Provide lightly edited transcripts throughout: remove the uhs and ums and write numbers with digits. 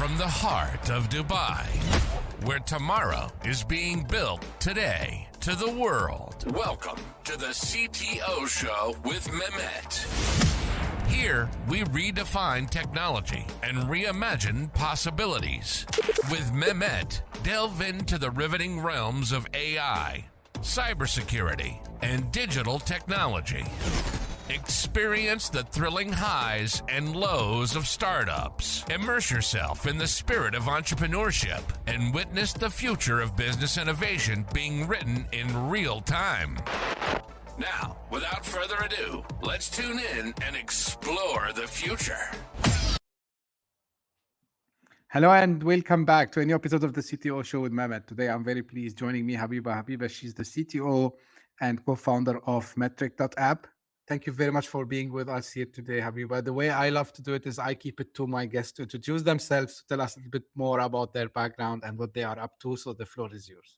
from the heart of Dubai, where tomorrow is being built today, to the world. Welcome to the CTO Show with Mehmet. Here, we redefine technology and reimagine possibilities. With Mehmet, delve into the riveting realms of AI, cybersecurity, and digital technology. Experience the thrilling highs and lows of startups. Immerse yourself in the spirit of entrepreneurship and witness the future of business innovation being written in real time. Now, without further ado, let's tune in and explore the future. Hello and welcome back to a new episode of the CTO Show with Mehmet. Today I'm very pleased joining me Habiba. Habiba, she's the CTO and co-founder of Metric.app. Thank you very much for being with us here today, Habiba. The way I love to do it is I keep it to my guests to introduce themselves, to tell us a little bit more about their background and what they are up to. So the floor is yours.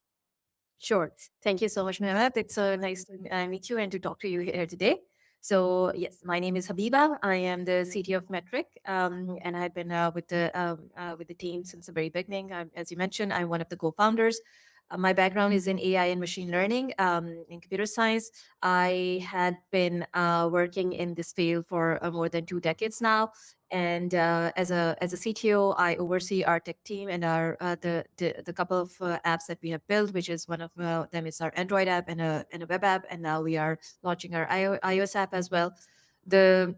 Sure. Thank you so much, Mehmet. It's nice to meet you and to talk to you here today. So yes, my name is Habiba. I am the CTO of Metric, and I've been with the team since the very beginning. As you mentioned, I'm one of the co-founders. My background is in AI and machine learning, in computer science. I had been working in this field for more than 2 decades now. And as a CTO, I oversee our tech team and our the couple of apps that we have built, which is one of them is our Android app and a web app, and now we are launching our iOS app as well. The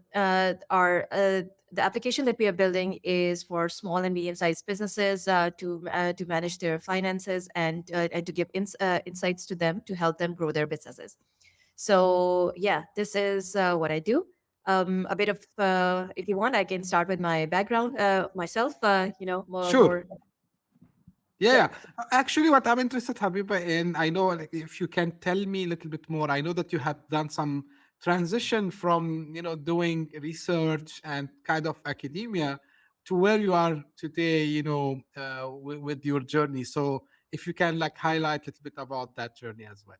application that we are building is for small and medium-sized businesses to manage their finances and to give insights to them to help them grow their businesses. So yeah, this is what I do. A bit of, if you want, I can start with my background myself. Sure. Yeah, actually, what I'm interested, Habiba, in, I know, like, if you can tell me a little bit more. I know that you have done some transition from, doing research and kind of academia to where you are today, with your journey. So if you can highlight a little bit about that journey as well.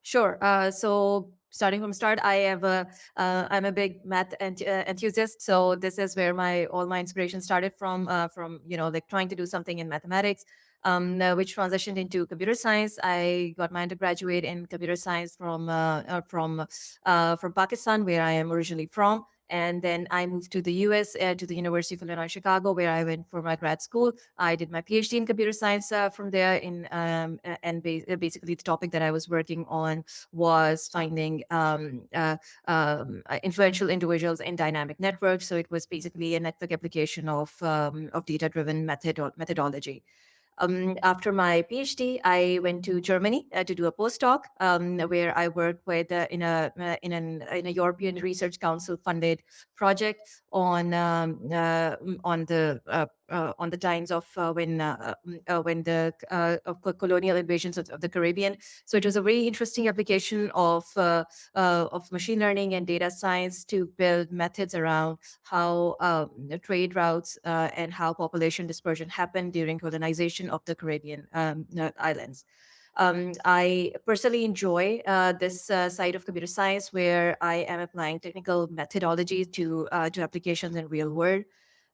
Sure. So starting from start, I'm a big math enthusiast. So this is where all my inspiration started from trying to do something in mathematics, which transitioned into computer science. I got my undergraduate in computer science from Pakistan, where I am originally from. And then I moved to the US, to the University of Illinois, Chicago, where I went for my grad school. I did my PhD in computer science from there. Basically, the topic that I was working on was finding influential individuals in dynamic networks. So it was basically a network application of data-driven methodology. After my PhD, I went to Germany to do a postdoc, where I worked with in a European Research Council funded project on the times of when the colonial invasions of the Caribbean. So it was a very interesting application of machine learning and data science to build methods around how trade routes and how population dispersion happened during colonization of the Caribbean islands. I personally enjoy this side of computer science, where I am applying technical methodology to applications in real world.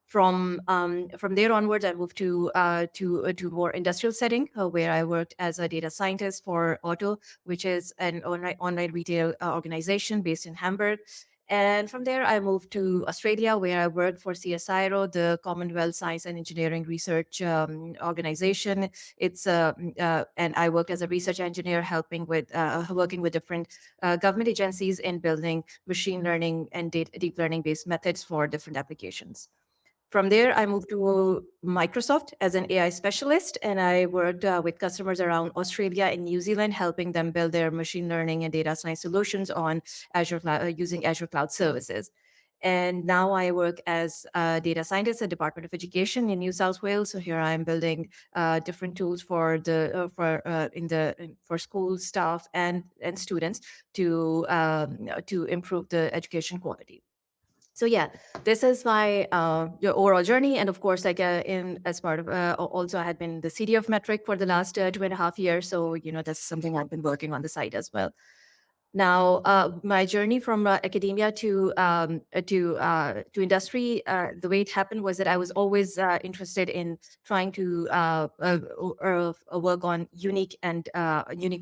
From there onwards, I moved to more industrial setting, where I worked as a data scientist for Otto, which is an online retail organization based in Hamburg. And from there, I moved to Australia, where I worked for CSIRO, the Commonwealth Science and Engineering Research Organization. And I worked as a research engineer, working with different government agencies in building machine learning and deep learning based methods for different applications. From there, I moved to Microsoft as an AI specialist, and I worked with customers around Australia and New Zealand, helping them build their machine learning and data science solutions on Azure using Azure Cloud Services. And now I work as a data scientist at Department of Education in New South Wales. So here I'm building different tools for school staff and students to improve the education quality. So yeah, this is my overall journey, and of course, as part of also I had been the CTO of Metric for the last 2.5 years. So that's something I've been working on the side as well. Now, my journey from academia to industry, the way it happened was that I was always interested in trying to work on unique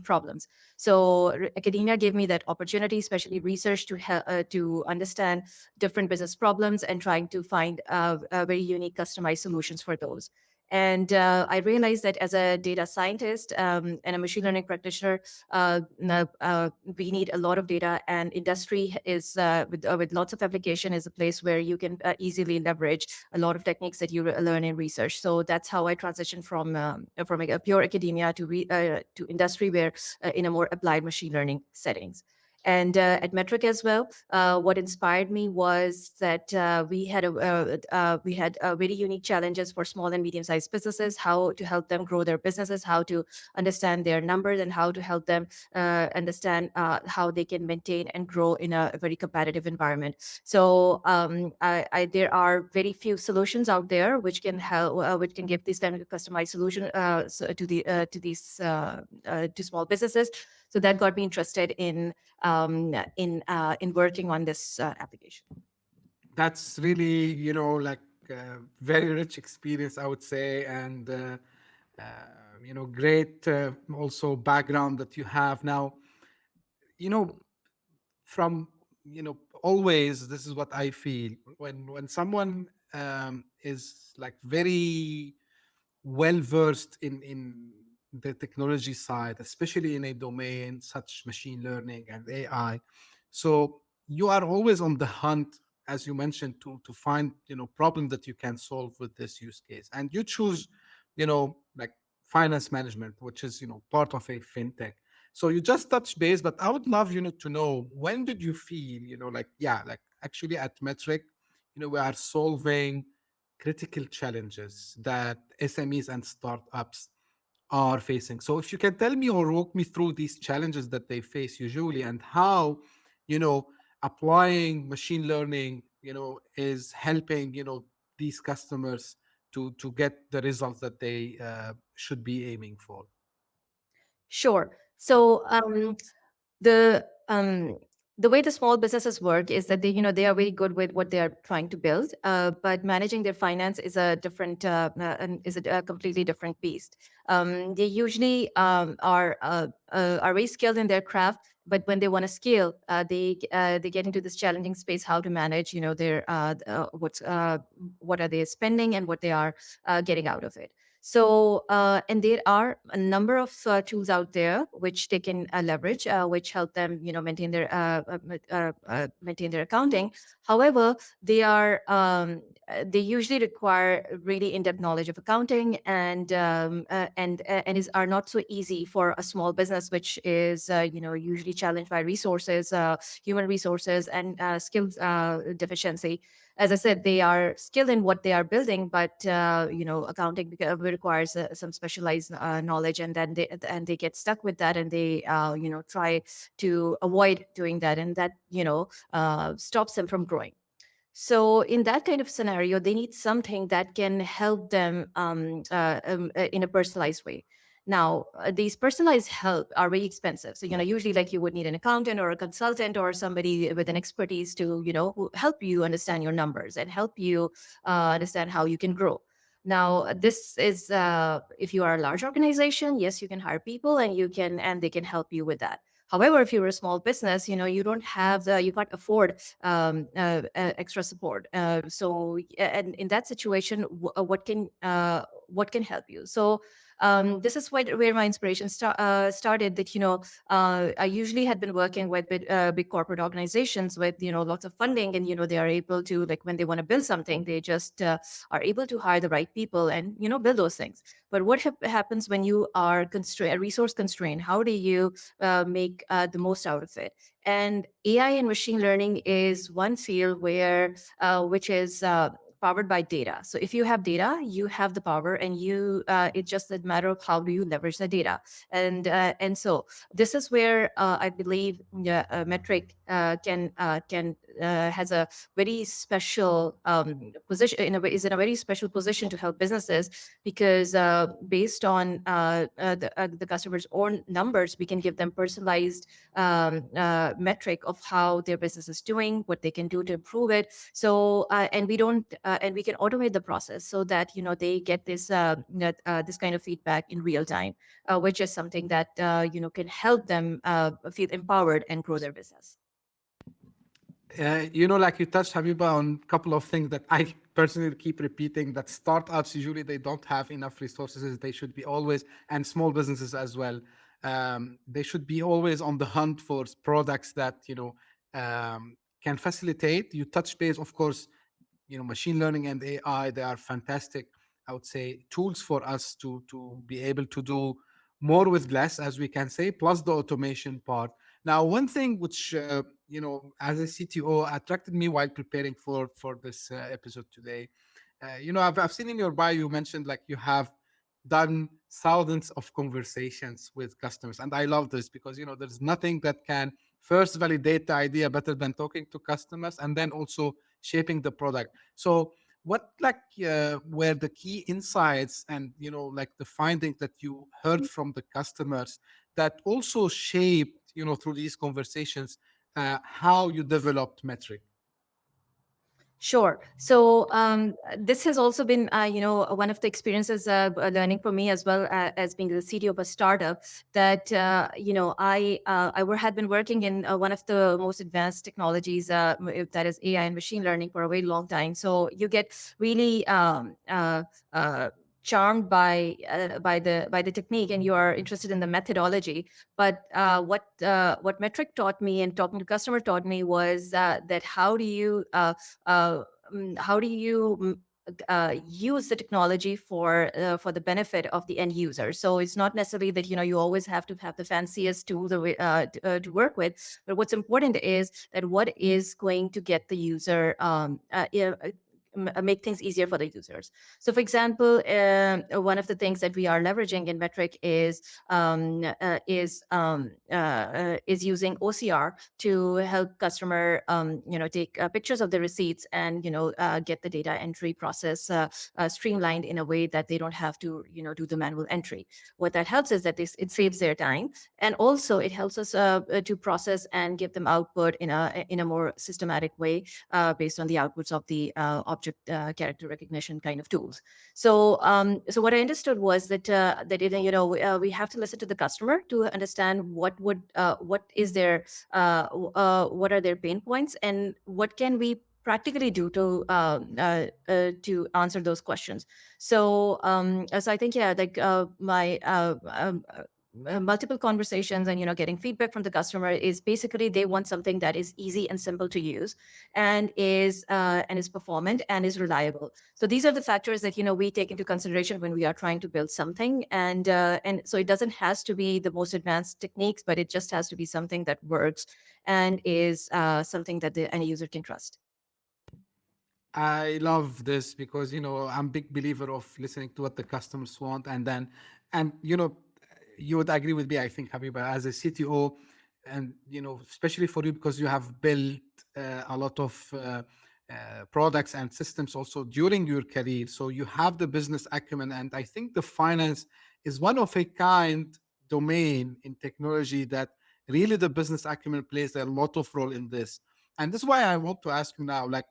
problems. So academia gave me that opportunity, especially research, to understand different business problems and trying to find very unique, customized solutions for those. And I realized that as a data scientist and a machine learning practitioner, we need a lot of data, and industry is with lots of application is a place where you can easily leverage a lot of techniques that you learn in research. So that's how I transitioned from a pure academia to industry, where in a more applied machine learning settings. And at Metric as well, what inspired me was that we had very unique challenges for small and medium-sized businesses, how to help them grow their businesses, how to understand their numbers, and how to help them understand how they can maintain and grow in a very competitive environment. So there are very few solutions out there which can help, which can give this kind of customized solution to small businesses. So that got me interested in working on this application. That's really, like very rich experience, I would say, and uh, great also background that you have now. You know, from always, this is what I feel when someone is like very well versed in the technology side, especially in a domain such machine learning and AI. So you are always on the hunt, as you mentioned, to find problem that you can solve with this use case, and you choose like finance management, which is part of a fintech. So you just touch base, but I would love to know, when did you feel like, yeah, like actually at Metric, we are solving critical challenges that SMEs and startups are facing. So if you can tell me or walk me through these challenges that they face usually, and how, you know, applying machine learning, is helping, these customers to get the results that they should be aiming for. Sure. So the um, the way the small businesses work is that they are very good with what they are trying to build, but managing their finance is a different a completely different beast. They usually are very skilled in their craft, but when they want to scale, they get into this challenging space, how to manage their what are they spending and what they are getting out of it. So, and there are a number of tools out there which they can leverage, which help them, maintain their accounting. However, they usually require really in-depth knowledge of accounting, and are not so easy for a small business, which is, usually challenged by resources, human resources, and skills deficiency. As I said, they are skilled in what they are building, but accounting requires some specialized knowledge, and then they get stuck with that, and they try to avoid doing that, and that stops them from growing. So in that kind of scenario, they need something that can help them in a personalized way. Now, these personalized help are very expensive. So, usually like you would need an accountant or a consultant or somebody with an expertise to, who help you understand your numbers and help you understand how you can grow. Now, this is if you are a large organization, yes, you can hire people and they can help you with that. However, if you're a small business, you don't have you can't afford extra support. And in that situation, what can help you? So this is where my inspiration started. That I usually had been working with big corporate organizations with lots of funding, and they are able to, like, when they want to build something, they just are able to hire the right people and build those things. But what happens when you are resource constrained? How do you make the most out of it? And AI and machine learning is one field which is powered by data. So if you have data, you have the power, and it's just a matter of how do you leverage the data. And so this is where I believe Metric can has a very special position, is in a very special position to help businesses, because based on the customer's own numbers, we can give them personalized metric of how their business is doing, what they can do to improve it. So and we can automate the process so that they get this kind of feedback in real time, which is something that can help them feel empowered and grow their business. Like you touched, Habiba, on a couple of things that I personally keep repeating, that startups usually they don't have enough resources. They should be always, and small businesses as well, they should be always on the hunt for products that can facilitate. You touch base, of course, machine learning and AI, they are fantastic, I would say, tools for us to be able to do more with less, as we can say, plus the automation part. Now, one thing which as a CTO attracted me while preparing for this episode today, I've seen in your bio you mentioned like you have done thousands of conversations with customers, and I love this because there's nothing that can first validate the idea better than talking to customers and then also shaping the product. So what were the key insights and like the findings that you heard from the customers that also shaped through these conversations how you developed Metric? Sure. So this has also been, one of the experiences learning for me, as well as being the CTO of a startup. That had been working in one of the most advanced technologies, that is AI and machine learning, for a very long time. So you get really charmed by the technique, and you are interested in the methodology. But what Metric taught me, and talking to customer taught me, was that how do you use the technology for the benefit of the end user. So it's not necessarily that you always have to have the fanciest tool to work with, but what's important is that what is going to get the user make things easier for the users. So, for example, one of the things that we are leveraging in Metric is using OCR to help customer take pictures of the receipts, and get the data entry process streamlined in a way that they don't have to do the manual entry. What that helps is that it saves their time, and also it helps us to process and give them output in a more systematic way, based on the outputs of the object character recognition kind of tools. So what I understood was that we have to listen to the customer to understand what is their what are their pain points, and what can we practically do to answer those questions. So I think, yeah, like my multiple conversations and getting feedback from the customer is basically they want something that is easy and simple to use, and is performant and is reliable. So these are the factors that we take into consideration when we are trying to build something, and so it doesn't has to be the most advanced techniques, but it just has to be something that works and is something that the end user can trust. I love this because I'm a big believer of listening to what the customers want, and then and you would agree with me, I think, Habiba, as a CTO, and especially for you because you have built a lot of products and systems also during your career, so you have the business acumen, and I think the finance is one of a kind domain in technology that really the business acumen plays a lot of role in this. And this is why I want to ask you now, like,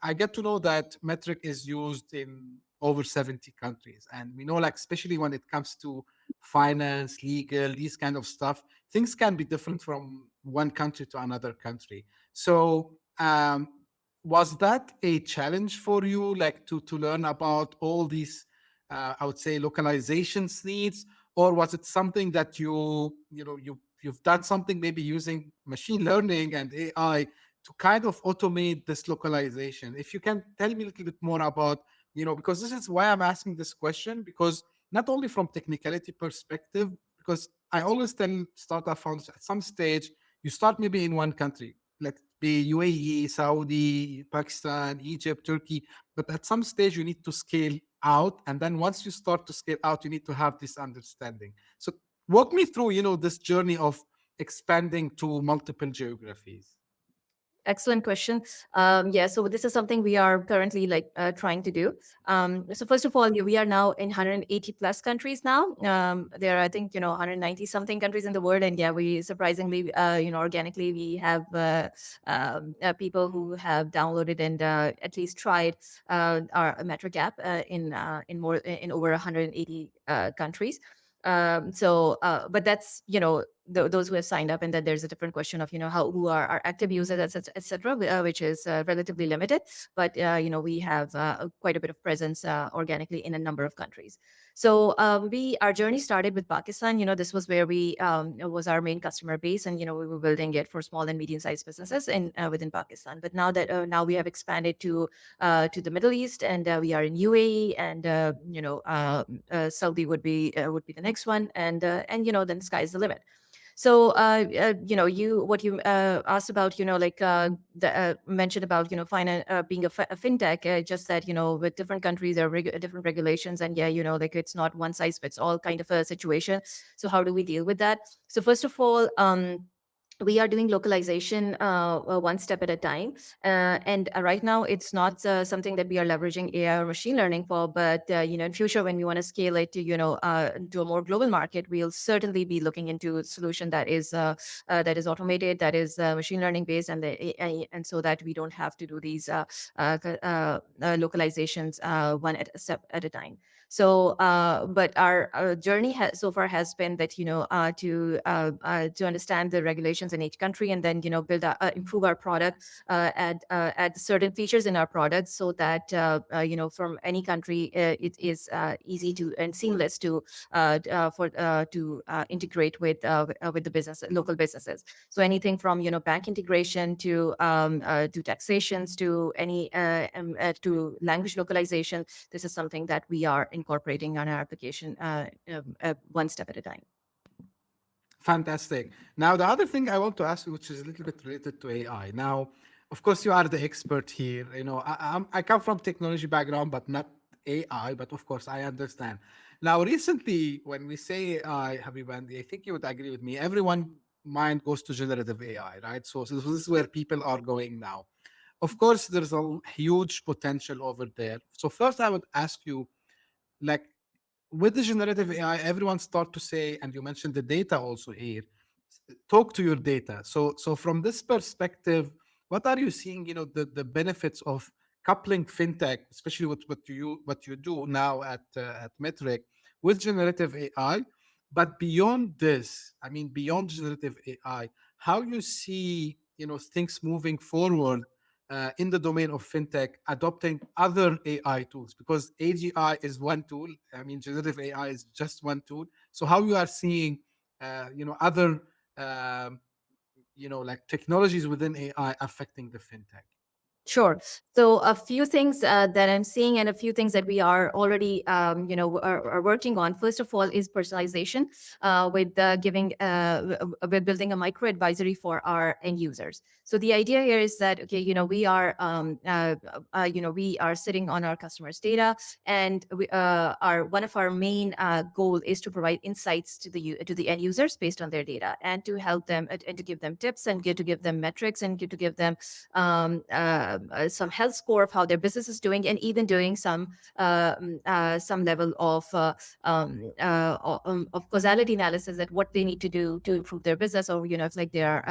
I get to know that Metric is used in over 70 countries. And we know, like, especially when it comes to finance, legal, these kind of stuff, things can be different from one country to another country. So, was that a challenge for you, like to learn about all these, I would say, localizations needs, or was it something that you've done something maybe using machine learning and AI to kind of automate this localization? If you can tell me a little bit more about, because this is why I'm asking this question, because not only from technicality perspective, because I always tell startup founders at some stage, you start maybe in one country, let be UAE, Saudi, Pakistan, Egypt, Turkey, but at some stage you need to scale out. And then once you start to scale out, you need to have this understanding. So walk me through, this journey of expanding to multiple geographies. Excellent question. Yeah, so this is something we are currently trying to do. So first of all, we are now in 180 plus countries now. There are, I think, 190 something countries in the world, and yeah, we surprisingly, organically, we have people who have downloaded and at least tried our Metric app in over 180 countries. But that's, those who have signed up, and then there's a different question of, who are our active users, et cetera, which is relatively limited. But, we have quite a bit of presence organically in a number of countries. So our journey started with Pakistan. This was where was our main customer base, and, we were building it for small and medium-sized businesses within Pakistan. But now we have expanded to the Middle East, and we are in UAE, and Saudi would be the next one, and then the sky is the limit. So, what you asked about, mentioned about, being a fintech, just that, with different countries, there are different regulations, and yeah, it's not one size fits all kind of a situation. So how do we deal with that? So first of all, we are doing localization one step at a time. And right now, it's not something that we are leveraging AI or machine learning for, but in future, when we want to scale it to, to a more global market, we'll certainly be looking into a solution that is automated, that is machine learning based, and and so that we don't have to do these localizations one at a step at a time. So, but our journey so far has been that, to understand the regulations in each country, and then, build improve our product, add certain features in our product, so that, from any country, it is easy to and seamless to integrate with the local businesses. So anything from, bank integration to taxations to any to language localization. This is something that we are incorporating on our application one step at a time. Fantastic. Now, the other thing I want to ask you, which is a little bit related to AI. Now, of course, you are the expert here. I come from technology background, but not AI. But of course, I understand. Now, recently, when we say AI, Habiba, and I think you would agree with me, everyone mind goes to generative AI, right? So this is where people are going now. Of course, there's a huge potential over there. So first, I would ask you, like, with the generative AI, everyone start to say, and you mentioned the data also here, talk to your data. So from this perspective, what are you seeing, the benefits of coupling fintech, especially with what you do now at Metric, with generative AI? But beyond this, I mean, beyond generative AI, how you see, things moving forward in the domain of fintech, adopting other AI tools, because AGI is one tool. I mean, generative AI is just one tool. So how you are seeing, other, like technologies within AI affecting the fintech? Sure. So a few things that I'm seeing, and a few things that we are already, are working on. First of all, is personalization with with building a micro advisory for our end users. So the idea here is that, okay, we are sitting on our customers' data, and one of our main goal is to provide insights to the end users based on their data, and to help them and to give them tips, and to give them metrics, and to give them some health score of how their business is doing, and even doing some level of causality analysis, that what they need to do to improve their business, or if like they are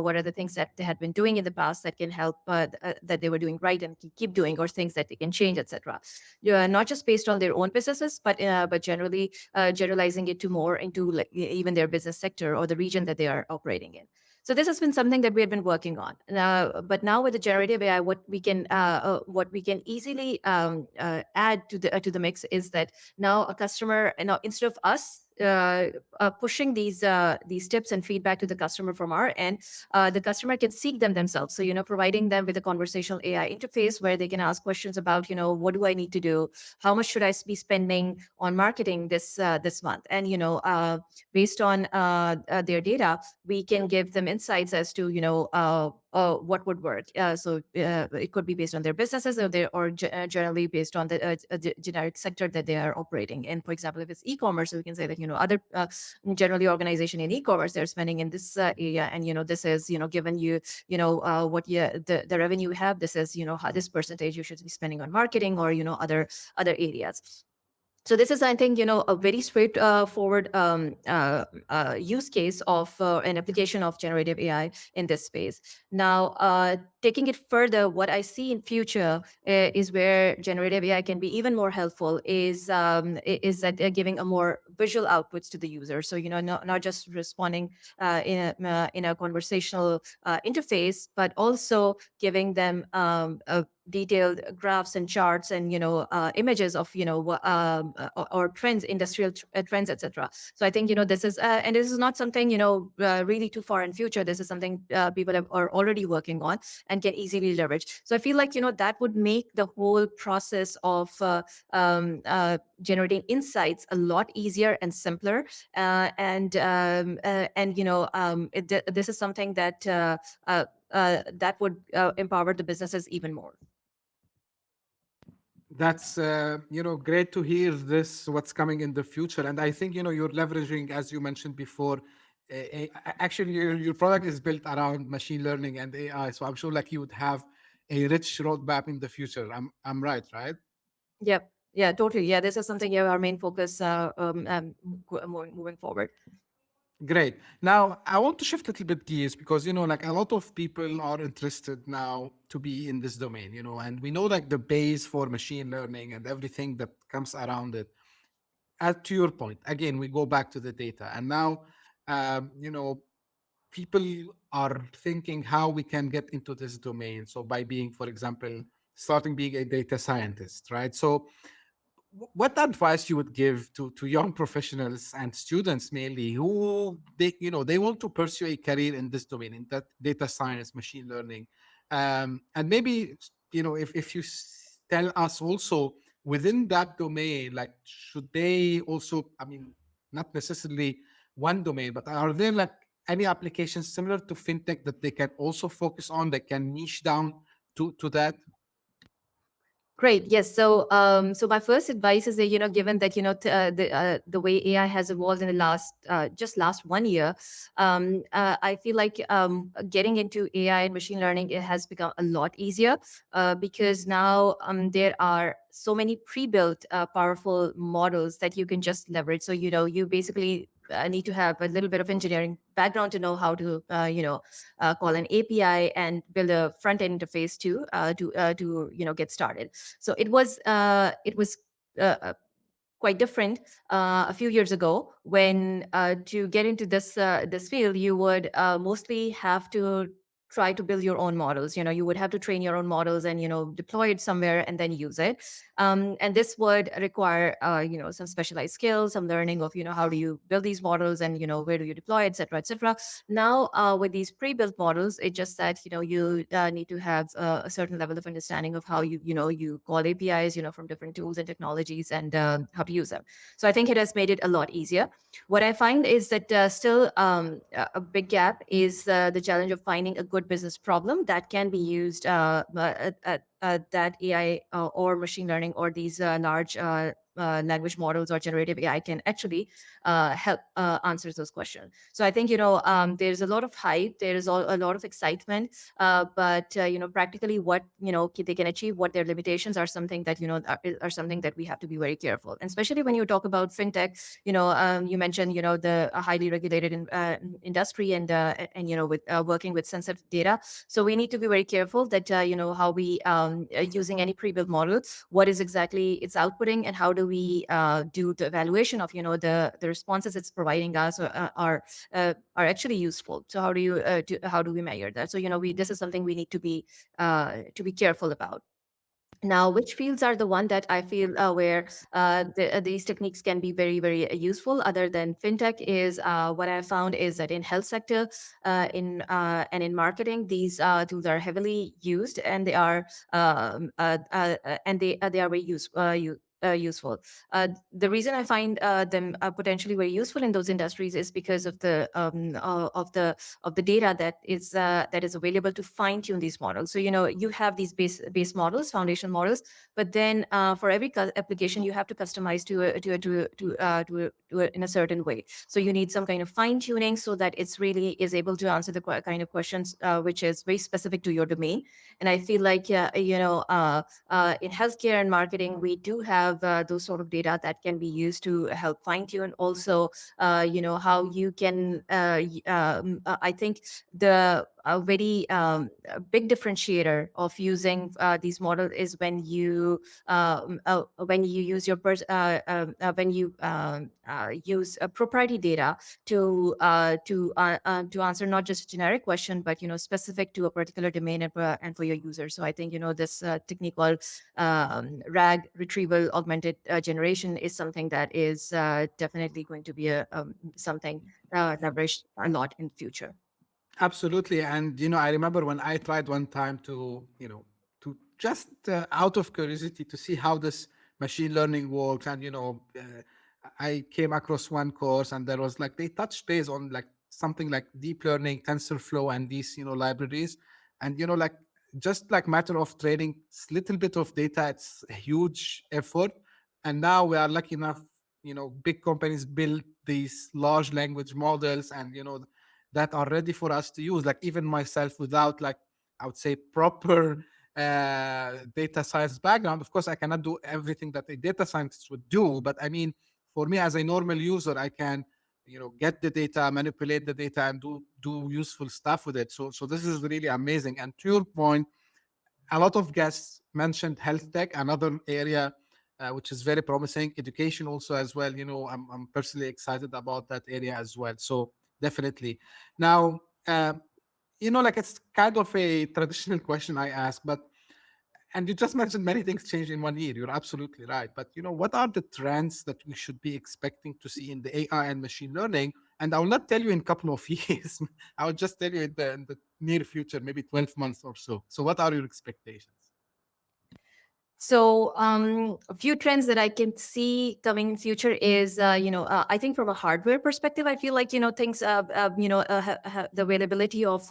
what are the things that they had been doing in the past that can help that they were doing right and keep doing, or things that they can change, etc. Not just based on their own businesses, but generally generalizing it to more into like even their business sector or the region that they are operating in. So this has been something that we have been working on. But now with the generative AI, what we can easily add to the mix is that now a customer, instead of us pushing these tips and feedback to the customer from our end, the customer can seek them themselves. So providing them with a conversational AI interface where they can ask questions about what do I need to do, how much should I be spending on marketing this month, and based on their data, we can give them insights as to what would work. So it could be based on their businesses, or generally based on the generic sector that they are operating in. For example, if it's e-commerce, so we can say that other generally organization in e-commerce, they're spending in this area, and this is given you what the revenue you have, this is how this percentage you should be spending on marketing, or other areas. So this is, I think, a very straightforward use case of an application of generative AI in this space. Now, taking it further, what I see in future is where generative AI can be even more helpful is that they're giving a more visual outputs to the user. So not just responding in a conversational interface, but also giving them detailed graphs and charts and images of or trends, industrial trends, etc. So I think this is and this is not something really too far in future. This is something people are already working on and can easily leverage. So I feel like that would make the whole process of generating insights a lot easier and simpler, this is something that that would empower the businesses even more. That's great to hear this what's coming in the future, and I think you're leveraging, as you mentioned before. Actually, your product is built around machine learning and AI, so I'm sure like you would have a rich roadmap in the future. I'm right, right? Yep. Yeah, totally. Yeah, this is something, our main focus moving forward. Great. Now, I want to shift a little bit gears because, like a lot of people are interested now to be in this domain, and we know like the base for machine learning and everything that comes around it. As to your point, again, we go back to the data. And now, people are thinking how we can get into this domain. So by being, for example, starting being a data scientist, right? So what advice you would give to young professionals and students mainly who they want to pursue a career in this domain, in that data science, machine learning, and maybe if you tell us also within that domain, like should they also, I mean, not necessarily one domain, but are there like any applications similar to fintech that they can also focus on, that can niche down to that? Great. Yes. So, so my first advice is that given that the way AI has evolved in the last 1 year, I feel like getting into AI and machine learning, it has become a lot easier because now there are so many pre-built powerful models that you can just leverage. So you basically need to have a little bit of engineering background to know how to call an API and build a front end interface to get started. So it was quite different a few years ago when to get into this field you would mostly have to try to build your own models. You would have to train your own models and deploy it somewhere and then use it, and this would require some specialized skills, some learning of how do you build these models and where do you deploy, etc., etc. Now with these pre-built models, it's just that you need to have a certain level of understanding of how you call APIs from different tools and technologies, and how to use them. So I think it has made it a lot easier. What I find is that still a big gap is the challenge of finding a good business problem that can be used that AI or machine learning or these large language models or generative AI can actually help answer those questions. So I think there's a lot of hype, there is a lot of excitement, but practically what they can achieve, what their limitations are, something that are something that we have to be very careful. And especially when you talk about fintech, you mentioned the highly regulated industry and with working with sensitive data. So we need to be very careful that how we using any pre-built model, what is exactly it's outputting, and how do we do the evaluation of the responses it's providing us are actually useful. So how do we measure that? So this is something we need to be careful about. Now, which fields are the one that I feel where these techniques can be very, very useful other than fintech is what I found is that in health sector, and in marketing, these tools are heavily used, and they are very useful. The reason I find them potentially very useful in those industries is because of the data that is available to fine tune these models. So you have these base models, foundation models, but then for every application you have to customize to it in a certain way. So you need some kind of fine tuning so that it's really is able to answer the kind of questions which is very specific to your domain. And I feel like in healthcare and marketing, we do have those sort of data that can be used to help fine tune. Also, how you can. I think the very big differentiator of using these models is when you use your when you use proprietary data to answer not just a generic question, but specific to a particular domain and for your user. So I think this technique called RAG, retrieval augmented generation, is something that is definitely going to be something leveraged a lot in the future. Absolutely. And, I remember when I tried one time to just out of curiosity to see how this machine learning works. And, I came across one course and there was like, they touched base on like something like deep learning, TensorFlow, and these, libraries. And, like, just like matter of training, little bit of data, it's a huge effort. And now we are lucky enough, big companies build these large language models, and, that are ready for us to use. Like even myself, without like I would say proper data science background, of course I cannot do everything that a data scientist would do. But I mean, for me as a normal user, I can get the data, manipulate the data, and do useful stuff with it. So this is really amazing. And to your point, a lot of guests mentioned health tech, another area which is very promising. Education also as well. I'm personally excited about that area as well. So definitely. Now, like it's kind of a traditional question I ask, but and you just mentioned many things change in 1 year. You're absolutely right. But what are the trends that we should be expecting to see in the AI and machine learning? And I will not tell you in a couple of years. I will just tell you in the near future, maybe 12 months or so. So what are your expectations? So a few trends that I can see coming in future is, I think from a hardware perspective, I feel like, things, the availability of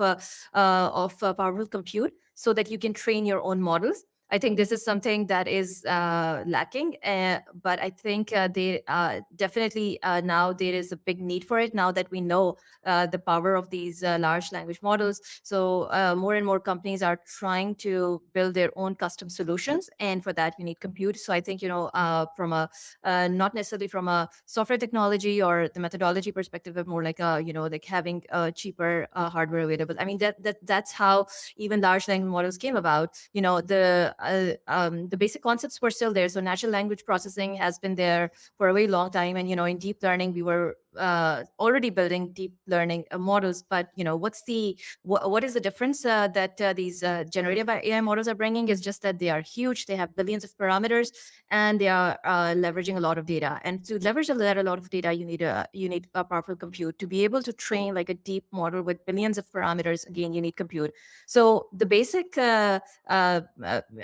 powerful compute so that you can train your own models. I think this is something that is lacking, but I think they definitely now there is a big need for it now that we know the power of these large language models. So more and more companies are trying to build their own custom solutions, and for that you need compute. So I think from a not necessarily from a software technology or the methodology perspective, but more like like having cheaper hardware available. I mean that's how even large language models came about. The basic concepts were still there. So natural language processing has been there for a very long time, and in deep learning we were already building deep learning models. But what is the difference that these generative AI models are bringing is just that they are huge. They have billions of parameters, and they are leveraging a lot of data. And to leverage a lot of data, you need a powerful compute to be able to train like a deep model with billions of parameters. Again, you need compute. So the basic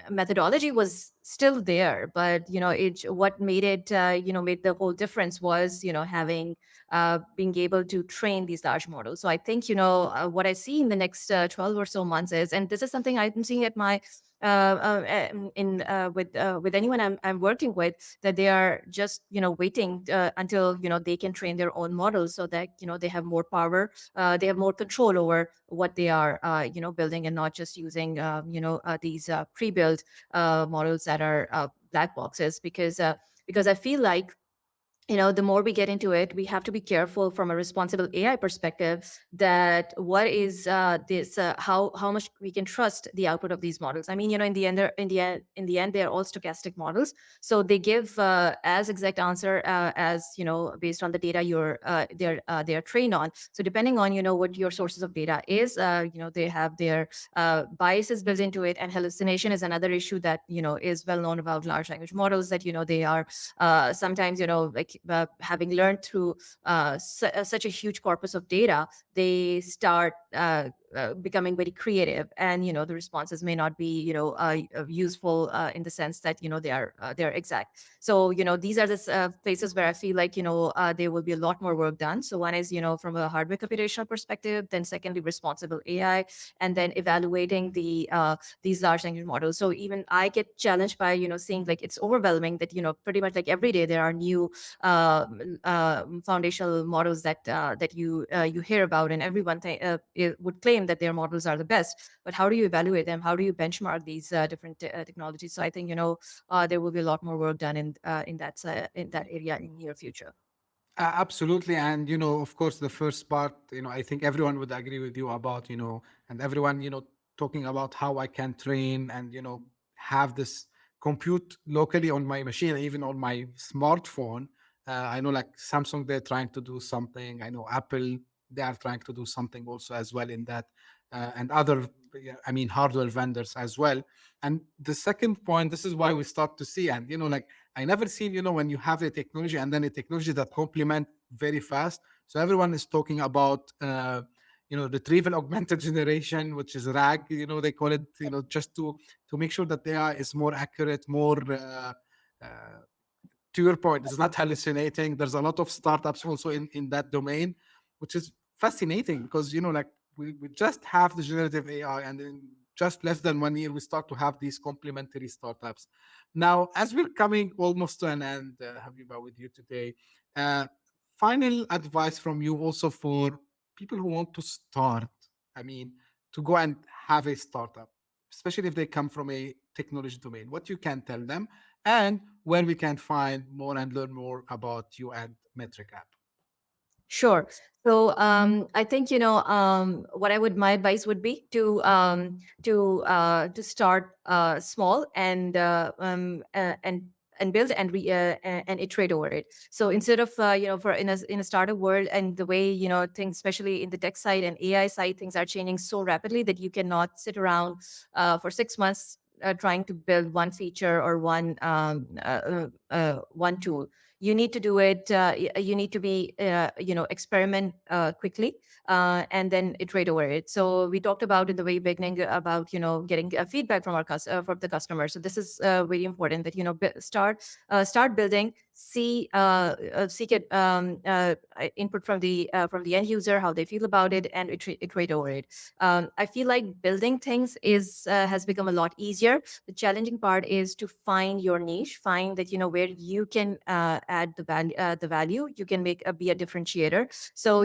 methodology was still there, but what made it made the whole difference was having being able to train these large models. So I think what I see in the next 12 or so months is, and this is something I'm seeing at my with anyone I'm working with, that they are just waiting until they can train their own models so that they have more power, they have more control over what they are building, and not just using these pre-built models that are black boxes. Because I feel like the more we get into it, we have to be careful from a responsible AI perspective that what is this, how much we can trust the output of these models. I mean, in the end, they're all stochastic models, so they give as exact answer as based on the data they're trained on. So depending on what your sources of data is, they have their biases built into it, and hallucination is another issue that is well known about large language models, that they are sometimes like having learned through such a huge corpus of data, they start becoming very creative, and the responses may not be useful in the sense that they're exact. So these are the places where I feel like there will be a lot more work done. So one is from a hardware computational perspective, then secondly responsible AI, and then evaluating these large language models. So even I get challenged by seeing like it's overwhelming that pretty much like every day there are new foundational models that you hear about, and everyone would claim that their models are the best. But how do you evaluate them? How do you benchmark these different technologies? So I think there will be a lot more work done in that area in near future. Absolutely. And, of course, the first part, I think everyone would agree with you about, and everyone, talking about how I can train and, have this compute locally on my machine, even on my smartphone. I know like Samsung, they're trying to do something. I know Apple, they are trying to do something also as well in that, and other, yeah, I mean, hardware vendors as well. And the second point, this is why we start to see, and, like, I never seen, when you have a technology and then a technology that complement very fast. So everyone is talking about, retrieval augmented generation, which is RAG. They call it, just to make sure that the AI is more accurate, more. Uh, to your point, it's not hallucinating. There's a lot of startups also in that domain, which is fascinating because like we just have the generative AI, and in just less than 1 year we start to have these complementary startups. Now, as we're coming almost to an end, Habiba, with you today, uh, final advice from you also for people who want to start. I mean, to go and have a startup, especially if they come from a technology domain. What you can tell them, and where we can find more and learn more about you and Metric.app. Sure. So I think what my advice would be to start small and build and iterate over it. So instead of for in a startup world, and the way things, especially in the tech side and AI side, things are changing so rapidly that you cannot sit around for 6 months trying to build one feature or one tool. You need to do it. You need to be experiment quickly and then iterate over it. So we talked about in the very beginning about getting feedback from from the customer. So this is very important that start building, seek it input from the end user, how they feel about it, and iterate over it. I feel like building things is has become a lot easier. The challenging part is to find your niche, find that where you can add the value, you can make be a differentiator. So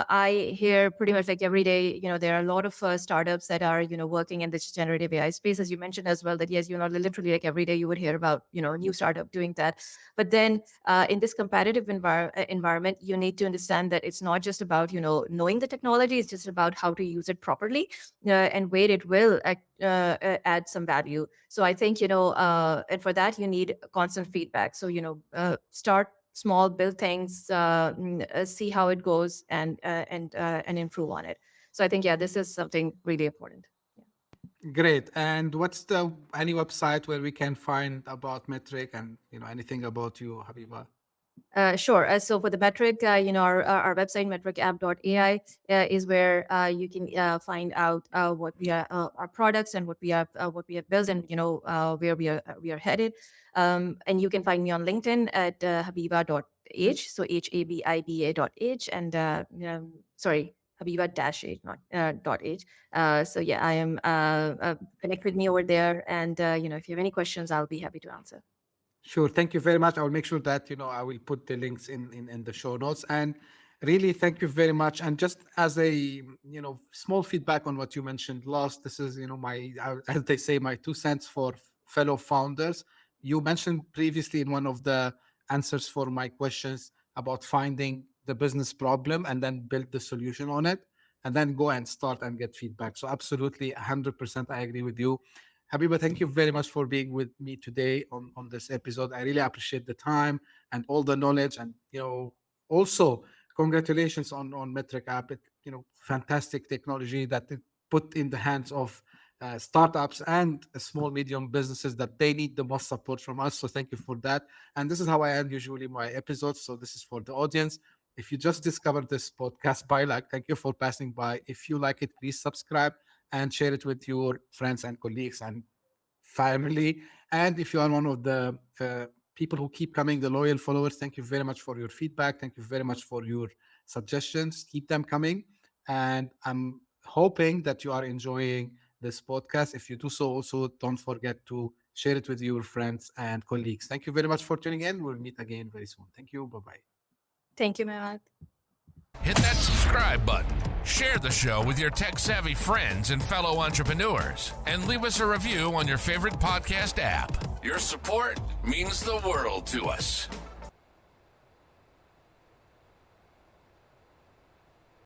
I hear pretty much like every day, there are a lot of startups that are working in this generative AI space, as you mentioned as well. That yes, literally like every day you would hear about a new startup doing that. But then in this competitive environment, you need to understand that it's not just about knowing the technology; it's just about how to use it properly and where it will add some value. So I think and for that you need constant feedback. So start small, build things, see how it goes, and improve on it. So I think this is something really important. Great. And what's the any website where we can find about Metric and anything about you, Habiba? Sure. So for the Metric, our website, Metric.app.ai, is where you can find out what we are, our products, and what we have built, and where we are headed. And you can find me on LinkedIn at Habiba.h, so Habiba.h, and sorry, Habiba dash H, not dot H. So yeah, I am connect with me over there, and if you have any questions, I'll be happy to answer. Sure. Thank you very much. I will make sure that, I will put the links in the show notes. And really, thank you very much. And just as a, small feedback on what you mentioned last, this is, my, as they say, my 2 cents for fellow founders. You mentioned previously in one of the answers for my questions about finding the business problem and then build the solution on it and then go and start and get feedback. So absolutely 100% I agree with you. Habiba, thank you very much for being with me today on this episode. I really appreciate the time and all the knowledge. And, also congratulations on Metric app. Fantastic technology that it put in the hands of startups and small, medium businesses that they need the most support from us. So thank you for that. And this is how I end usually my episodes. So this is for the audience. If you just discovered this podcast by luck, thank you for passing by. If you like it, please subscribe and share it with your friends and colleagues and family. And if you are one of the people who keep coming, the loyal followers, thank you very much for your feedback. Thank you very much for your suggestions. Keep them coming. And I'm hoping that you are enjoying this podcast. If you do so, also don't forget to share it with your friends and colleagues. Thank you very much for tuning in. We'll meet again very soon. Thank you. Bye-bye. Thank you, Mehmet. Hit that subscribe button, share the show with your tech-savvy friends and fellow entrepreneurs, and leave us a review on your favorite podcast app. Your support means the world to us.